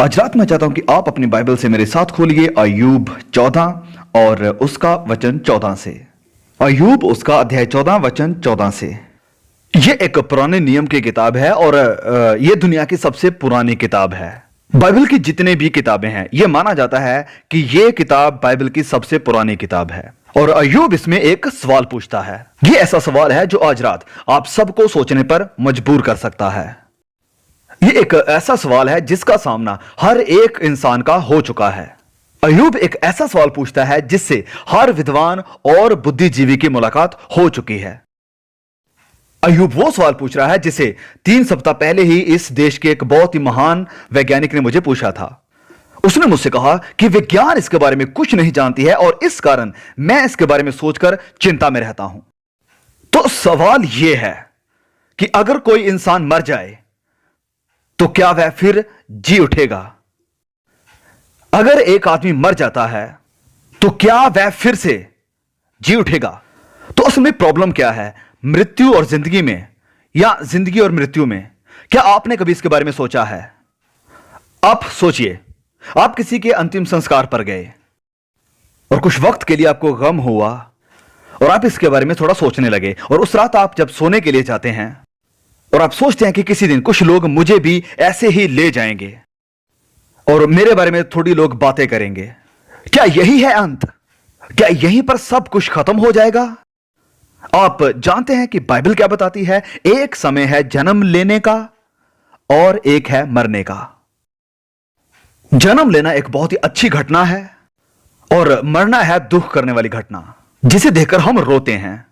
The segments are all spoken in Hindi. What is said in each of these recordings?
आज रात मैं चाहता हूं कि आप अपनी बाइबल से मेरे साथ खोलिए अय्यूब 14 और उसका वचन 14 से। अय्यूब उसका अध्याय 14 वचन 14 से। यह एक पुराने नियम की किताब है और यह दुनिया की सबसे पुरानी किताब है। बाइबल की जितने भी किताबें हैं, यह माना जाता है कि यह किताब बाइबल की सबसे पुरानी किताब है। और अय्यूब इसमें एक सवाल पूछता है। यह ऐसा सवाल है जो आज रात आप सबको सोचने पर मजबूर कर सकता है। यह एक ऐसा सवाल है जिसका सामना हर एक इंसान का हो चुका है। अय्यूब एक ऐसा सवाल पूछता है जिससे हर विद्वान और बुद्धिजीवी की मुलाकात हो चुकी है। अय्यूब वो सवाल पूछ रहा है जिसे 3 सप्ताह पहले ही इस देश के एक बहुत ही महान वैज्ञानिक ने मुझे पूछा था। उसने मुझसे कहा कि विज्ञान इसके बारे में कुछ नहीं जानती है और इस कारण मैं इसके बारे में सोचकर चिंता में रहता हूं। तो सवाल यह है कि अगर कोई इंसान मर जाए तो क्या वह फिर जी उठेगा? अगर एक आदमी मर जाता है तो क्या वह फिर से जी उठेगा? तो असल में प्रॉब्लम क्या है, मृत्यु और जिंदगी में या जिंदगी और मृत्यु में? क्या आपने कभी इसके बारे में सोचा है? आप सोचिए, आप किसी के अंतिम संस्कार पर गए और कुछ वक्त के लिए आपको गम हुआ और आप इसके बारे में थोड़ा सोचने लगे, और उस रात आप जब सोने के लिए जाते हैं और आप सोचते हैं कि किसी दिन कुछ लोग मुझे भी ऐसे ही ले जाएंगे और मेरे बारे में थोड़ी लोग बातें करेंगे। क्या यही है अंत? क्या यहीं पर सब कुछ खत्म हो जाएगा? आप जानते हैं कि बाइबल क्या बताती है? एक समय है जन्म लेने का और एक है मरने का। जन्म लेना एक बहुत ही अच्छी घटना है और मरना है दुख करने वाली घटना, जिसे देखकर हम रोते हैं।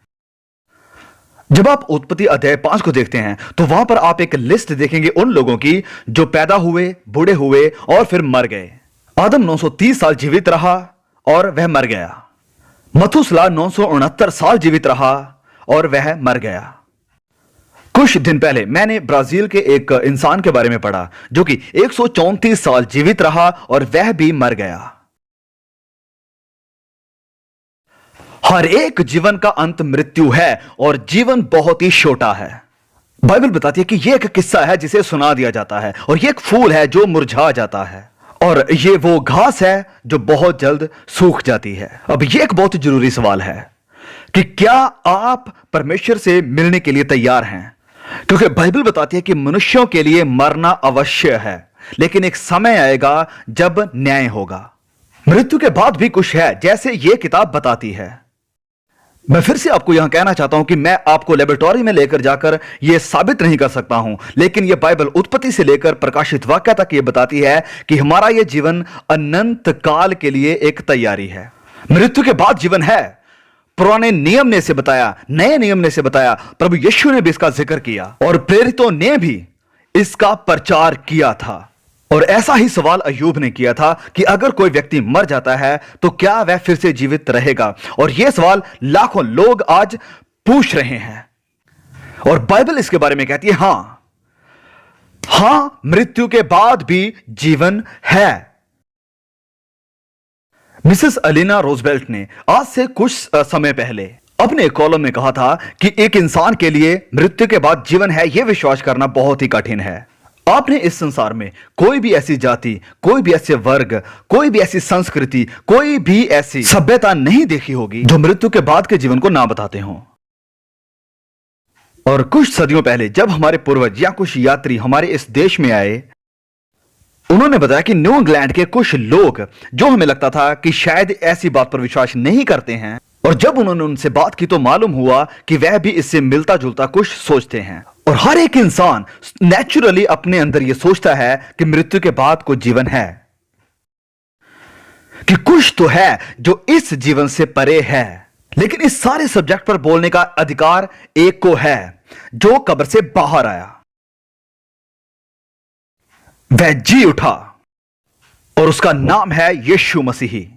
जब आप उत्पत्ति अध्याय 5 को देखते हैं तो वहां पर आप एक लिस्ट देखेंगे उन लोगों की जो पैदा हुए, बूढ़े हुए और फिर मर गए। आदम 930 साल जीवित रहा और वह मर गया। मथुसला 969 साल जीवित रहा और वह मर गया। कुछ दिन पहले मैंने ब्राजील के एक इंसान के बारे में पढ़ा जो कि 134 साल जीवित रहा और वह भी मर गया। हर एक जीवन का अंत मृत्यु है और जीवन बहुत ही छोटा है। बाइबल बताती है कि यह एक किस्सा है जिसे सुना दिया जाता है और यह एक फूल है जो मुरझा जाता है और यह वो घास है जो बहुत जल्द सूख जाती है। अब यह एक बहुत ही जरूरी सवाल है कि क्या आप परमेश्वर से मिलने के लिए तैयार हैं? क्योंकि बाइबल बताती है कि मनुष्यों के लिए मरना अवश्य है, लेकिन एक समय आएगा जब न्याय होगा। मृत्यु के बाद भी कुछ है जैसे यह किताब बताती है। मैं फिर से आपको यहां कहना चाहता हूं कि मैं आपको लेबोरेटरी में लेकर जाकर यह साबित नहीं कर सकता हूं, लेकिन यह बाइबल उत्पत्ति से लेकर प्रकाशित वाक्य तक यह बताती है कि हमारा यह जीवन अनंत काल के लिए एक तैयारी है। मृत्यु के बाद जीवन है। पुराने नियम ने इसे बताया, नए नियम ने इसे बताया, प्रभु यीशु ने भी इसका जिक्र किया और प्रेरितों ने भी इसका प्रचार किया था। और ऐसा ही सवाल अय्यूब ने किया था कि अगर कोई व्यक्ति मर जाता है तो क्या वह फिर से जीवित रहेगा? और यह सवाल लाखों लोग आज पूछ रहे हैं और बाइबल इसके बारे में कहती है हां, मृत्यु के बाद भी जीवन है। मिसेस अलीना रोजवेल्ट ने आज से कुछ समय पहले अपने कॉलम में कहा था कि एक इंसान के लिए मृत्यु के बाद जीवन है, यह विश्वास करना बहुत ही कठिन है। आपने इस संसार में कोई भी ऐसी जाति, कोई भी ऐसे वर्ग, कोई भी ऐसी संस्कृति, कोई भी ऐसी सभ्यता नहीं देखी होगी जो मृत्यु के बाद के जीवन को ना बताते हों। और कुछ सदियों पहले जब हमारे पूर्वज या कुछ यात्री हमारे इस देश में आए, उन्होंने बताया कि न्यू इंग्लैंड के कुछ लोग, जो हमें लगता था कि शायद ऐसी बात पर विश्वास नहीं करते हैं, और जब उन्होंने उनसे बात की तो मालूम हुआ कि वह भी इससे मिलता जुलता कुछ सोचते हैं। और हर एक इंसान नेचुरली अपने अंदर यह सोचता है कि मृत्यु के बाद कुछ जीवन है, कि कुछ तो है जो इस जीवन से परे है। लेकिन इस सारे सब्जेक्ट पर बोलने का अधिकार एक को है जो कब्र से बाहर आया, वह जी उठा और उसका नाम है यीशु मसीही।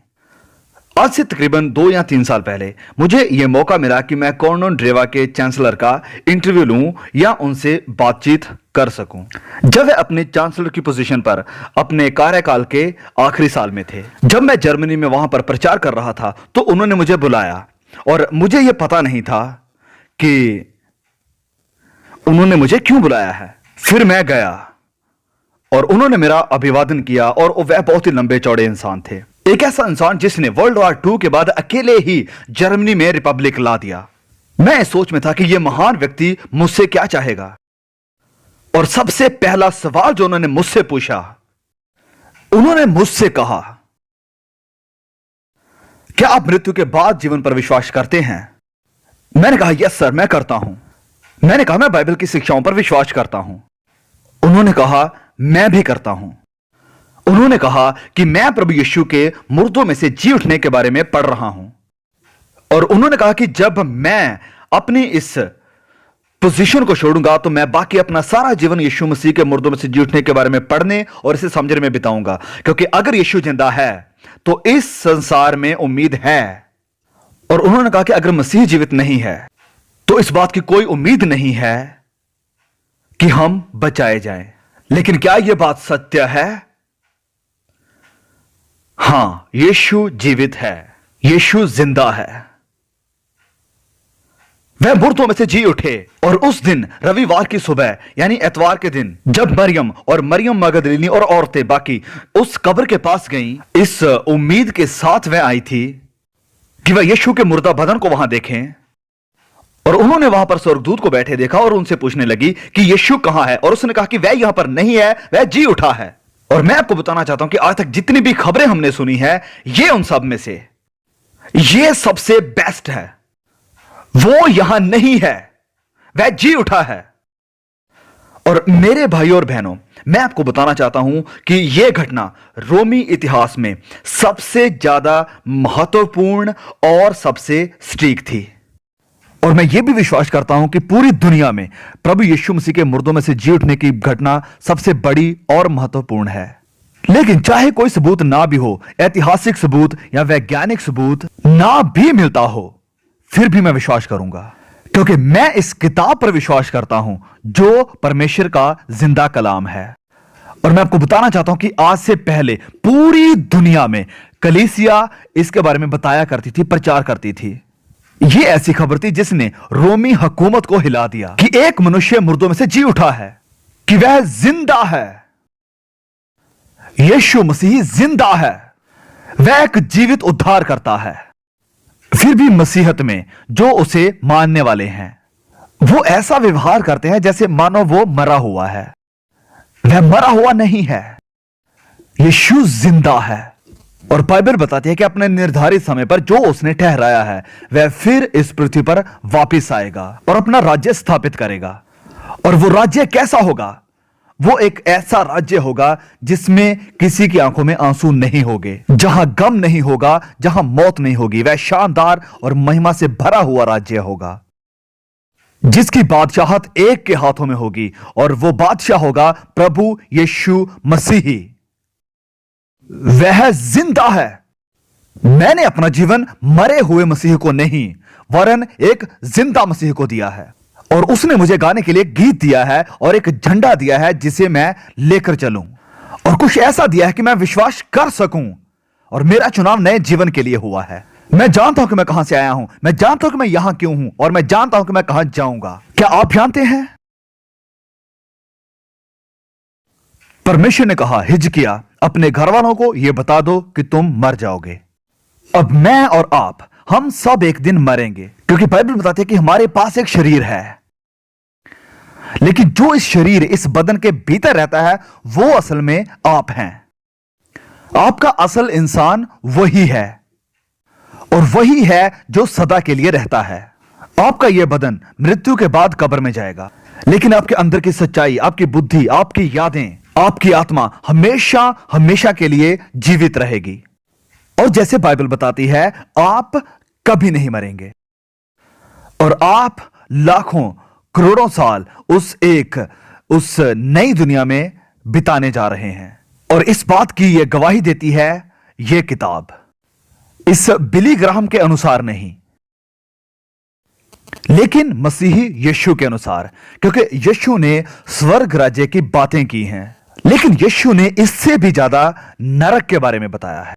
आज से तकरीबन 2 या 3 साल पहले मुझे यह मौका मिला कि मैं कॉर्नर ड्रेवा के चांसलर का इंटरव्यू लूं या उनसे बातचीत कर सकूं, जब वे अपने चांसलर की पोजीशन पर अपने कार्यकाल के आखिरी साल में थे। जब मैं जर्मनी में वहां पर प्रचार कर रहा था तो उन्होंने मुझे बुलाया और मुझे यह पता नहीं था कि उन्होंने मुझे क्यों बुलाया है। फिर मैं गया और उन्होंने मेरा अभिवादन किया और वह बहुत ही लंबे चौड़े इंसान थे। एक ऐसा इंसान जिसने वर्ल्ड वॉर 2 के बाद अकेले ही जर्मनी में रिपब्लिक ला दिया। मैं इस सोच में था कि यह महान व्यक्ति मुझसे क्या चाहेगा, और सबसे पहला सवाल जो उन्होंने मुझसे पूछा, उन्होंने मुझसे कहा, क्या आप मृत्यु के बाद जीवन पर विश्वास करते हैं? मैंने कहा, यस सर, मैं करता हूं। मैंने कहा, मैं बाइबल की शिक्षाओं पर विश्वास करता हूं। उन्होंने कहा, मैं भी करता हूं। उन्होंने कहा कि मैं प्रभु यीशु के मुर्दों में से जी उठने के बारे में पढ़ रहा हूं, और उन्होंने कहा कि जब मैं अपनी इस पोजीशन को छोड़ूंगा तो मैं बाकी अपना सारा जीवन यीशु मसीह के मुर्दों में से जी उठने के बारे में पढ़ने और इसे समझने में बिताऊंगा, क्योंकि अगर यीशु जिंदा है तो इस संसार में उम्मीद है। और उन्होंने कहा कि अगर मसीह जीवित नहीं है तो इस बात की कोई उम्मीद नहीं है कि हम बचाए जाएं। लेकिन क्या यह बात सत्य है? हां, यीशु जीवित है, यीशु जिंदा है। वह मुर्दों में से जी उठे, और उस दिन रविवार की सुबह यानी एतवार के दिन जब मरियम और मरियम मगदलीनी और औरतें बाकी उस कब्र के पास गईं, इस उम्मीद के साथ वह आई थी कि वह यीशु के मुर्दा बदन को वहां देखें, और उन्होंने वहां पर स्वर्गदूत को बैठे देखा और उनसे पूछने लगी कि यीशु कहां है, और उसने कहा कि वह यहां पर नहीं है, वह जी उठा है। और मैं आपको बताना चाहता हूं कि आज तक जितनी भी खबरें हमने सुनी है, ये उन सब में से ये सबसे बेस्ट है। वो यहां नहीं है, वह जी उठा है। और मेरे भाइयों और बहनों, मैं आपको बताना चाहता हूं कि यह घटना रोमी इतिहास में सबसे ज्यादा महत्वपूर्ण और सबसे स्ट्रीक थी। और मैं यह भी विश्वास करता हूं कि पूरी दुनिया में प्रभु यीशु मसीह के मुर्दों में से जी उठने की घटना सबसे बड़ी और महत्वपूर्ण है। लेकिन चाहे कोई सबूत ना भी हो, ऐतिहासिक सबूत या वैज्ञानिक सबूत ना भी मिलता हो, फिर भी मैं विश्वास करूंगा, क्योंकि मैं इस किताब पर विश्वास करता हूं जो परमेश्वर का जिंदा कलाम है। और मैं आपको बताना चाहता हूं कि आज से पहले पूरी दुनिया में कलीसिया इसके बारे में बताया करती थी, प्रचार करती थी। यह ऐसी खबर थी जिसने रोमी हुकूमत को हिला दिया कि एक मनुष्य मुर्दों में से जी उठा है, कि वह जिंदा है। यीशु मसीह जिंदा है, वह एक जीवित उद्धार करता है। फिर भी मसीहत में जो उसे मानने वाले हैं, वो ऐसा व्यवहार करते हैं जैसे मानो वो मरा हुआ है। वह मरा हुआ नहीं है, यीशु जिंदा है। और बाइबल बताती है कि अपने निर्धारित समय पर जो उसने ठहराया है, वह फिर इस पृथ्वी पर वापस आएगा और अपना राज्य स्थापित करेगा। और वो राज्य कैसा होगा? वो एक ऐसा राज्य होगा जिसमें किसी की आंखों में आंसू नहीं होंगे, जहां गम नहीं होगा, जहां मौत नहीं होगी। वह शानदार और महिमा से भरा हुआ राज्य होगा जिसकी बादशाहत एक के हाथों में होगी, और वो बादशाह होगा प्रभु यीशु मसीह। वह जिंदा है। मैंने अपना जीवन मरे हुए मसीह को नहीं, वरन एक जिंदा मसीह को दिया है। और उसने मुझे गाने के लिए गीत दिया है और एक झंडा दिया है जिसे मैं लेकर चलूं, और कुछ ऐसा दिया है कि मैं विश्वास कर सकूं। और मेरा चुनाव नए जीवन के लिए हुआ है। मैं जानता हूं कि मैं कहां से आया हूं, मैं जानता हूं कि मैं यहां क्यों हूं, और मैं जानता हूं कि मैं कहां जाऊंगा। क्या आप जानते हैं? परमेश्वर ने कहा, हिजकिया, अपने घर वालों को यह बता दो कि तुम मर जाओगे। अब मैं और आप, हम सब एक दिन मरेंगे, क्योंकि बाइबल बताती है कि हमारे पास एक शरीर है, लेकिन जो इस शरीर, इस बदन के भीतर रहता है, वो असल में आप हैं। आपका असल इंसान वही है, और वही है जो सदा के लिए रहता है। आपका यह बदन मृत्यु के बाद कब्र में जाएगा, लेकिन आपके अंदर की सच्चाई, आपकी बुद्धि, आपकी यादें, आपकी आत्मा हमेशा हमेशा के लिए जीवित रहेगी। और जैसे बाइबल बताती है, आप कभी नहीं मरेंगे, और आप लाखों करोड़ों साल उस नई दुनिया में बिताने जा रहे हैं। और इस बात की यह गवाही देती है यह किताब, इस बिली ग्राहम के अनुसार नहीं, लेकिन मसीही यीशु के अनुसार, क्योंकि यीशु ने स्वर्ग राज्य की बातें की हैं, लेकिन यीशु ने इससे भी ज्यादा नरक के बारे में बताया है।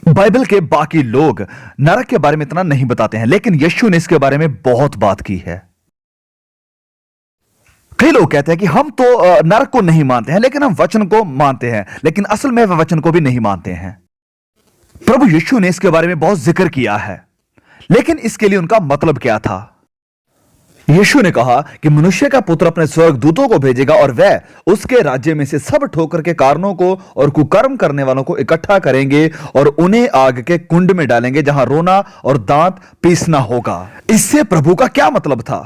बाइबल के बाकी लोग नरक के बारे में इतना नहीं बताते हैं, लेकिन यीशु ने इसके बारे में बहुत बात की है। कई लोग कहते हैं कि हम तो नरक को नहीं मानते हैं, लेकिन हम वचन को मानते हैं, लेकिन असल में वह वचन को भी नहीं मानते हैं। प्रभु यीशु ने इसके बारे में बहुत जिक्र किया है, लेकिन इसके लिए उनका मतलब क्या था? यीशु ने कहा कि मनुष्य का पुत्र अपने स्वर्गदूतों को भेजेगा और वह उसके राज्य में से सब ठोकर के कारणों को और कुकर्म करने वालों को इकट्ठा करेंगे और उन्हें आग के कुंड में डालेंगे, जहां रोना और दांत पीसना होगा। इससे प्रभु का क्या मतलब था?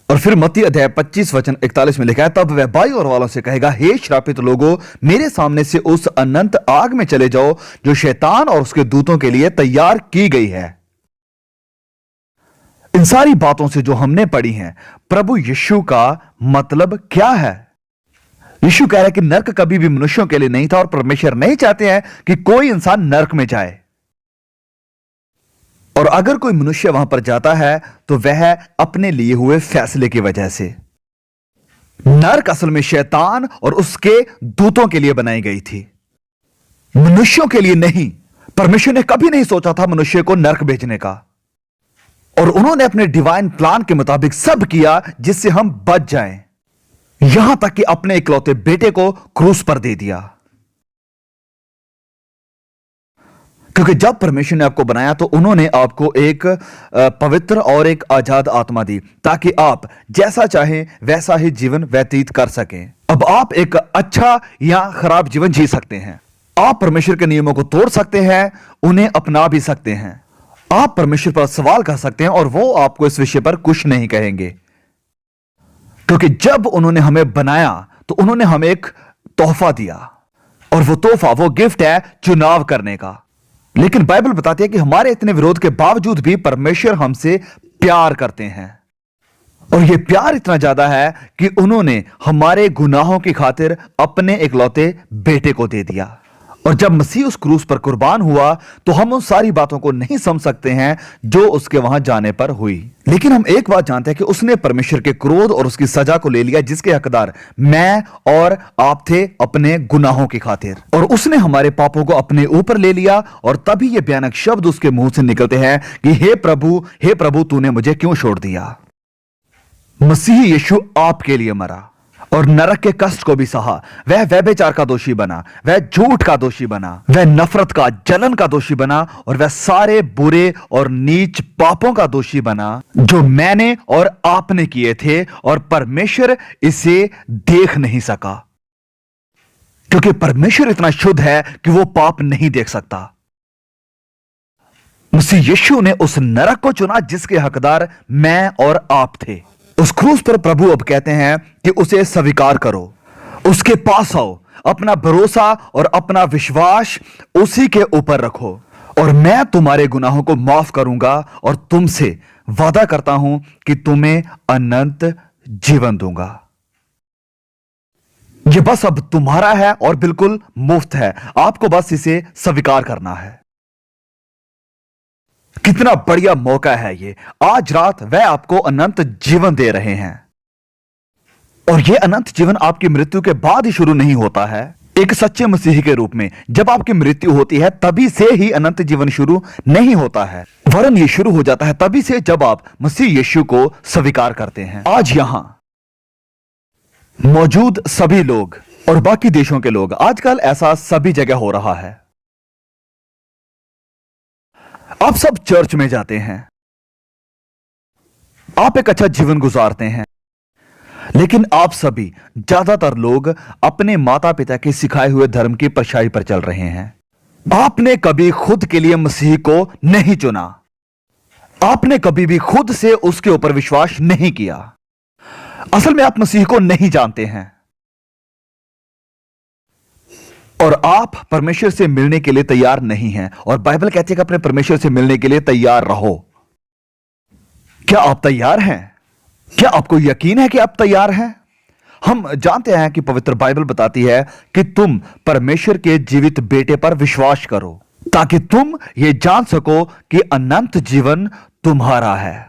और फिर मत्ती अध्याय 25 वचन 41 में लिखा है, तब वह बाई और वालों से कहेगा, हे श्रापित लोगों, मेरे सामने से उस अनंत आग में चले जाओ जो शैतान और उसके दूतों के लिए तैयार की गई है। इन सारी बातों से जो हमने पढ़ी हैं, प्रभु यीशु का मतलब क्या है? यीशु कह रहा है कि नरक कभी भी मनुष्यों के लिए नहीं था और परमेश्वर नहीं चाहते हैं कि कोई इंसान नरक में जाए। और अगर कोई मनुष्य वहां पर जाता है तो वह अपने लिए हुए फैसले की वजह से। नरक असल में शैतान और उसके दूतों के लिए बनाई गई थी, मनुष्यों के लिए नहीं। परमेश्वर ने कभी नहीं सोचा था मनुष्य को नरक भेजने का, और उन्होंने अपने डिवाइन प्लान के मुताबिक सब किया जिससे हम बच जाएं, यहां तक कि अपने इकलौते बेटे को क्रूस पर दे दिया। क्योंकि जब परमेश्वर ने आपको बनाया तो उन्होंने आपको एक पवित्र और एक आजाद आत्मा दी, ताकि आप जैसा चाहें वैसा ही जीवन व्यतीत कर सकें। अब आप एक अच्छा या खराब जीवन जी सकते हैं। आप परमेश्वर के नियमों को तोड़ सकते हैं, उन्हें अपना भी सकते हैं। आप परमेश्वर पर सवाल कर सकते हैं और वो आपको इस विषय पर कुछ नहीं कहेंगे, क्योंकि जब उन्होंने हमें बनाया तो उन्होंने हमें एक तोहफा दिया, और वो तोहफा, वो गिफ्ट है चुनाव करने का। लेकिन बाइबल बताती है कि हमारे इतने विरोध के बावजूद भी परमेश्वर हमसे प्यार करते हैं, और यह प्यार इतना ज्यादा है कि उन्होंने हमारे गुनाहों की खातिर अपने इकलौते बेटे को दे दिया। और जब मसीह उस क्रूस पर कुर्बान हुआ तो हम उन सारी बातों को नहीं समझ सकते हैं जो उसके वहां जाने पर हुई। लेकिन हम एक बात जानते हैं कि उसने परमेश्वर के क्रोध और उसकी सजा को ले लिया, जिसके हकदार मैं और आप थे अपने गुनाहों की खातिर। और उसने हमारे पापों को अपने ऊपर ले लिया, और तभी ये भयानक शब्द उसके मुंह से निकलते हैं कि हे प्रभु, तूने मुझे क्यों छोड़ दिया? मसीह यीशु आपके लिए मरा और नरक के कष्ट को भी सहा। वह व्यभिचार का दोषी बना, वह झूठ का दोषी बना, वह नफरत का, जलन का दोषी बना, और वह सारे बुरे और नीच पापों का दोषी बना जो मैंने और आपने किए थे, और परमेश्वर इसे देख नहीं सका, क्योंकि परमेश्वर इतना शुद्ध है कि वो पाप नहीं देख सकता। मसीह यीशु ने उस नरक को चुना जिसके हकदार मैं और आप थे। उस क्रूस पर प्रभु अब कहते हैं कि उसे स्वीकार करो, उसके पास आओ, अपना भरोसा और अपना विश्वास उसी के ऊपर रखो, और मैं तुम्हारे गुनाहों को माफ करूंगा और तुमसे वादा करता हूं कि तुम्हें अनंत जीवन दूंगा। यह बस अब तुम्हारा है और बिल्कुल मुफ्त है, आपको बस इसे स्वीकार करना है। कितना बढ़िया मौका है ये। आज रात वह आपको अनंत जीवन दे रहे हैं, और यह अनंत जीवन आपकी मृत्यु के बाद ही शुरू नहीं होता है। एक सच्चे मसीही के रूप में जब आपकी मृत्यु होती है तभी से ही अनंत जीवन शुरू नहीं होता है, वरन यह शुरू हो जाता है तभी से जब आप मसीह यीशु को स्वीकार करते हैं। आज यहां मौजूद सभी लोग और बाकी देशों के लोग, आजकल ऐसा सभी जगह हो रहा है। आप सब चर्च में जाते हैं, आप एक अच्छा जीवन गुजारते हैं, लेकिन आप सभी, ज्यादातर लोग अपने माता पिता के सिखाए हुए धर्म की परछाई पर चल रहे हैं। आपने कभी खुद के लिए मसीह को नहीं चुना, आपने कभी भी खुद से उसके ऊपर विश्वास नहीं किया। असल में आप मसीह को नहीं जानते हैं, और आप परमेश्वर से मिलने के लिए तैयार नहीं हैं। और बाइबल कहती है कि अपने परमेश्वर से मिलने के लिए तैयार रहो। क्या आप तैयार हैं? क्या आपको यकीन है कि आप तैयार हैं? हम जानते हैं कि पवित्र बाइबल बताती है कि तुम परमेश्वर के जीवित बेटे पर विश्वास करो, ताकि तुम ये जान सको कि अनंत जीवन तुम्हारा है।